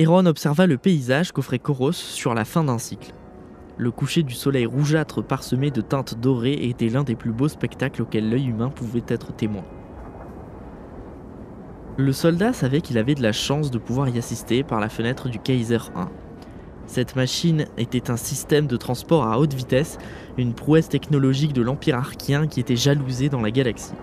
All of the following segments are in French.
Eron observa le paysage qu'offrait Koros sur la fin d'un cycle. Le coucher du soleil rougeâtre parsemé de teintes dorées était l'un des plus beaux spectacles auxquels l'œil humain pouvait être témoin. Le soldat savait qu'il avait de la chance de pouvoir y assister par la fenêtre du Kaiser 1. Cette machine était un système de transport à haute vitesse, une prouesse technologique de l'Empire Arkien qui était jalousé dans la galaxie.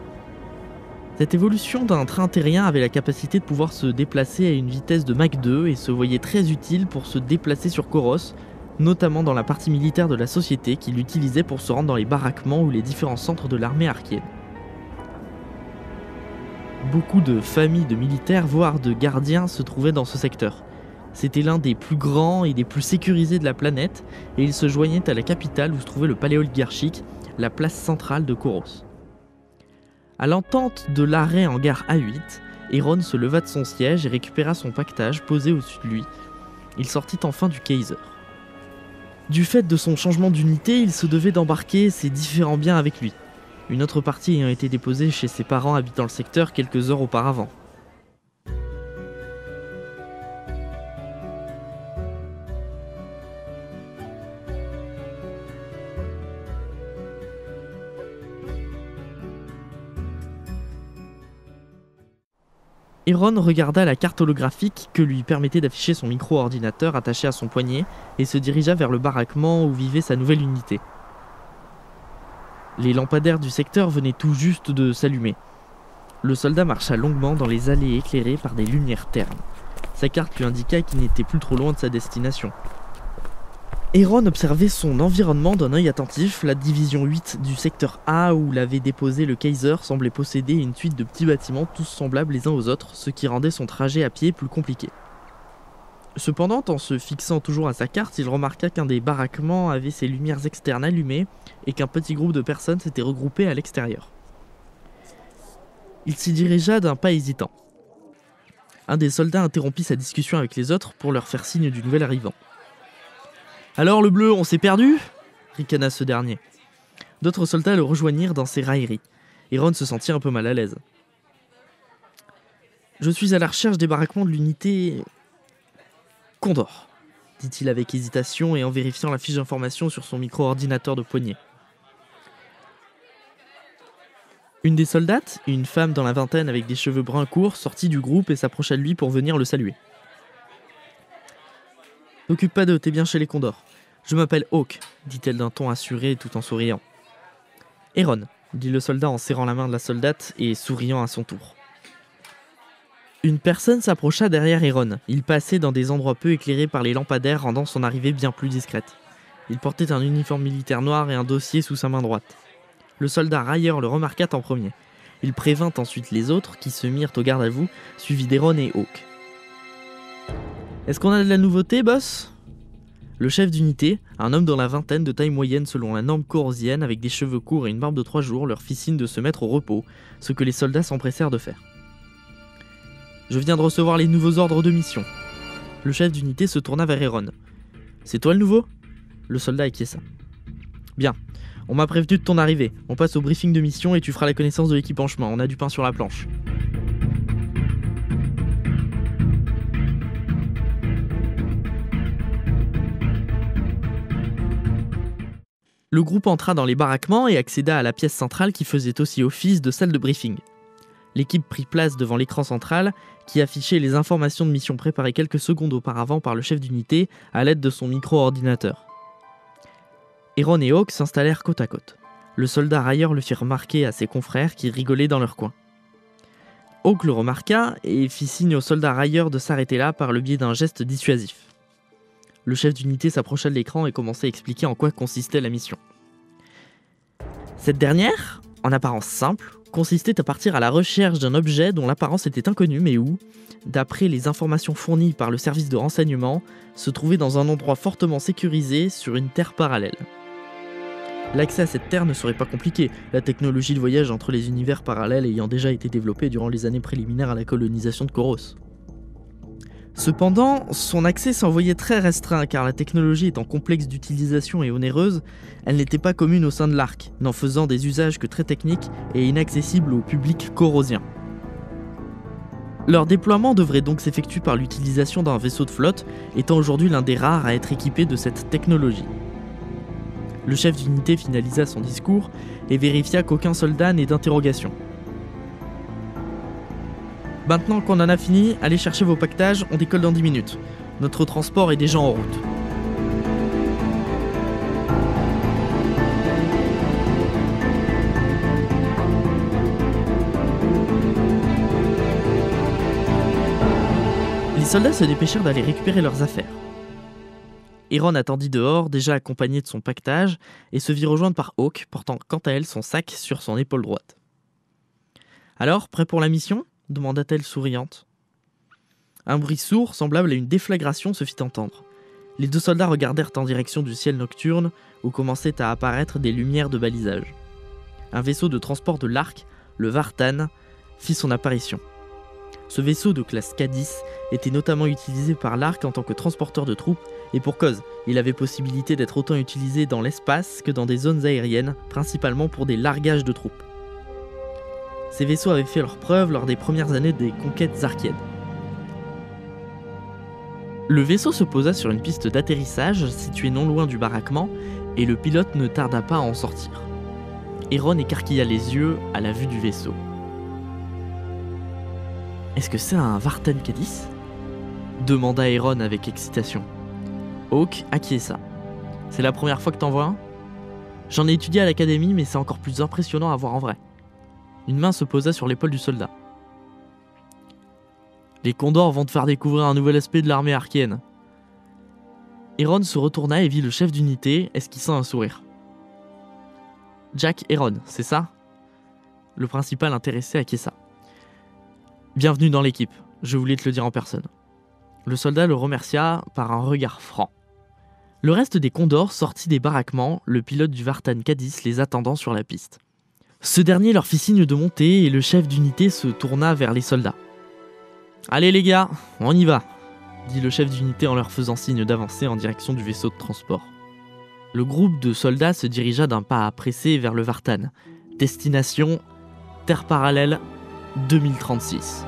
Cette évolution d'un train terrien avait la capacité de pouvoir se déplacer à une vitesse de Mach 2 et se voyait très utile pour se déplacer sur Koros, notamment dans la partie militaire de la société qu'il utilisait pour se rendre dans les baraquements ou les différents centres de l'armée arkienne. Beaucoup de familles de militaires, voire de gardiens, se trouvaient dans ce secteur. C'était l'un des plus grands et des plus sécurisés de la planète, et il se joignait à la capitale où se trouvait le palais oligarchique, la place centrale de Koros. À l'entente de l'arrêt en gare A8, Eron se leva de son siège et récupéra son paquetage posé au-dessus de lui. Il sortit enfin du Kaiser. Du fait de son changement d'unité, il se devait d'embarquer ses différents biens avec lui, une autre partie ayant été déposée chez ses parents habitant le secteur quelques heures auparavant. Eron regarda la carte holographique que lui permettait d'afficher son micro-ordinateur attaché à son poignet et se dirigea vers le baraquement où vivait sa nouvelle unité. Les lampadaires du secteur venaient tout juste de s'allumer. Le soldat marcha longuement dans les allées éclairées par des lumières ternes. Sa carte lui indiqua qu'il n'était plus trop loin de sa destination. Eron observait son environnement d'un œil attentif. La division 8 du secteur A où l'avait déposé le Kaiser semblait posséder une suite de petits bâtiments tous semblables les uns aux autres, ce qui rendait son trajet à pied plus compliqué. Cependant, en se fixant toujours à sa carte, il remarqua qu'un des baraquements avait ses lumières externes allumées et qu'un petit groupe de personnes s'était regroupé à l'extérieur. Il s'y dirigea d'un pas hésitant. Un des soldats interrompit sa discussion avec les autres pour leur faire signe du nouvel arrivant. « Alors le bleu, on s'est perdu ?» ricana ce dernier. D'autres soldats le rejoignirent dans ses railleries. Eron se sentit un peu mal à l'aise. « Je suis à la recherche des baraquements de l'unité Condor, dit-il avec hésitation et en vérifiant la fiche d'information sur son micro-ordinateur de poignet. Une des soldates, une femme dans la vingtaine avec des cheveux bruns courts, sortit du groupe et s'approcha de lui pour venir le saluer. « T'occupe pas d'eux, t'es bien chez les Condors. Je m'appelle Hawk, dit-elle d'un ton assuré tout en souriant. Eron, dit le soldat en serrant la main de la soldate et souriant à son tour. Une personne s'approcha derrière Eron. Il passait dans des endroits peu éclairés par les lampadaires, rendant son arrivée bien plus discrète. Il portait un uniforme militaire noir et un dossier sous sa main droite. Le soldat railleur le remarqua en premier. Il prévint ensuite les autres qui se mirent au garde à vous, suivis d'Eron et Hawk. « Est-ce qu'on a de la nouveauté, boss ?» Le chef d'unité, un homme dans la vingtaine de taille moyenne selon la norme corosienne avec des cheveux courts et une barbe de 3 jours, leur fit signe de se mettre au repos, ce que les soldats s'empressèrent de faire. « Je viens de recevoir les nouveaux ordres de mission. » Le chef d'unité se tourna vers Eron. « C'est toi le nouveau ?» Le soldat acquiesça. « Bien, on m'a prévenu de ton arrivée. On passe au briefing de mission et tu feras la connaissance de l'équipe en chemin. On a du pain sur la planche. » Le groupe entra dans les baraquements et accéda à la pièce centrale qui faisait aussi office de salle de briefing. L'équipe prit place devant l'écran central qui affichait les informations de mission préparées quelques secondes auparavant par le chef d'unité à l'aide de son micro-ordinateur. Eron et Hawk s'installèrent côte à côte. Le soldat railleur le fit remarquer à ses confrères qui rigolaient dans leur coin. Hawk le remarqua et fit signe au soldat railleur de s'arrêter là par le biais d'un geste dissuasif. Le chef d'unité s'approcha de l'écran et commença à expliquer en quoi consistait la mission. Cette dernière, en apparence simple, consistait à partir à la recherche d'un objet dont l'apparence était inconnue mais où, d'après les informations fournies par le service de renseignement, se trouvait dans un endroit fortement sécurisé sur une terre parallèle. L'accès à cette terre ne serait pas compliqué, la technologie de voyage entre les univers parallèles ayant déjà été développée durant les années préliminaires à la colonisation de Koros. Cependant, son accès s'en voyait très restreint car la technologie étant complexe d'utilisation et onéreuse, elle n'était pas commune au sein de l'Arc, n'en faisant des usages que très techniques et inaccessibles au public corosien. Leur déploiement devrait donc s'effectuer par l'utilisation d'un vaisseau de flotte, étant aujourd'hui l'un des rares à être équipé de cette technologie. Le chef d'unité finalisa son discours et vérifia qu'aucun soldat n'est d'interrogation. Maintenant qu'on en a fini, allez chercher vos pactages, on décolle dans 10 minutes. Notre transport est déjà en route. Les soldats se dépêchèrent d'aller récupérer leurs affaires. Eron attendit dehors, déjà accompagné de son pactage, et se vit rejoindre par Hawk, portant quant à elle son sac sur son épaule droite. « Alors, prêt pour la mission ?» demanda-t-elle souriante. Un bruit sourd, semblable à une déflagration, se fit entendre. Les deux soldats regardèrent en direction du ciel nocturne, où commençaient à apparaître des lumières de balisage. Un vaisseau de transport de l'Arc, le Vartan, fit son apparition. Ce vaisseau de classe K-10 était notamment utilisé par l'Arc en tant que transporteur de troupes, et pour cause, il avait possibilité d'être autant utilisé dans l'espace que dans des zones aériennes, principalement pour des largages de troupes. Ces vaisseaux avaient fait leurs preuves lors des premières années des conquêtes arkiennes. Le vaisseau se posa sur une piste d'atterrissage située non loin du baraquement, et le pilote ne tarda pas à en sortir. Eron écarquilla les yeux à la vue du vaisseau. « Est-ce que c'est un Vartan K-10 ?» demanda Eron avec excitation. Hawk acquiesça. « C'est la première fois que t'en vois un ? J'en ai étudié à l'académie, mais c'est encore plus impressionnant à voir en vrai. » Une main se posa sur l'épaule du soldat. « Les Condors vont te faire découvrir un nouvel aspect de l'armée arkienne. » Eron se retourna et vit le chef d'unité esquissant un sourire. « Jack Eron, c'est ça ?» Le principal intéressé acquiesça. « Bienvenue dans l'équipe, je voulais te le dire en personne. » Le soldat le remercia par un regard franc. Le reste des Condors sortit des baraquements, le pilote du Vartan K-10 les attendant sur la piste. Ce dernier leur fit signe de monter et le chef d'unité se tourna vers les soldats. « Allez les gars, on y va !» dit le chef d'unité en leur faisant signe d'avancer en direction du vaisseau de transport. Le groupe de soldats se dirigea d'un pas pressé vers le Vartan. Destination Terre parallèle 2036.